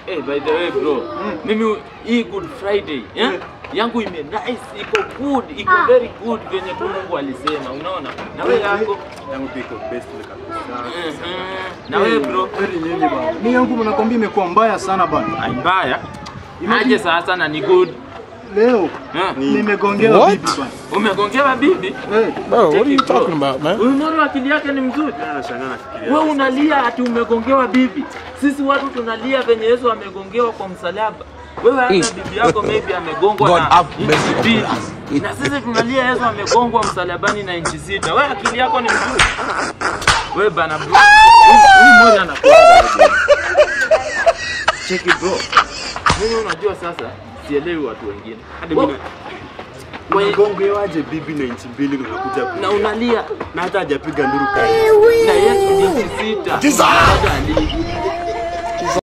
By the way bro, mimi hii Good Friday, yangu ime nice, iko good, iko very good venye Mungu alisema, unaona? Na wewe yangu iko best kabisa. Na wewe bro, very nini bwana? Mimi yangu mnakwambia imekuwa mbaya sana bwana. Mbaya? Aje sasa na ni good. Leo nimegongewa bibi bwana. Umegongewa bibi? Bro, what are you talking about, man? Unaona akili yake ni mzuri. Anashangaa nafikiria. Wewe unalia ati umegongewa bibi. Sisi watu tunalia venye Yesu amegongewa kwa msalaba. Wewe hata bibi yako maybe amegongwa na bibi. Na sisi tunalia Yesu amegongwa msalabani na inchi 6. Wewe akili yako ni mzuri. Wewe bana bro. Huyu mmoja anakuwa. Check it bro. Mimi unajua sasa sielewi watu wengine. Hadi mimi unagongewaje bibi na inchi 2 unakuja na unalia na hata hajapiga nduru kali. Na Yesu ni inchi 6.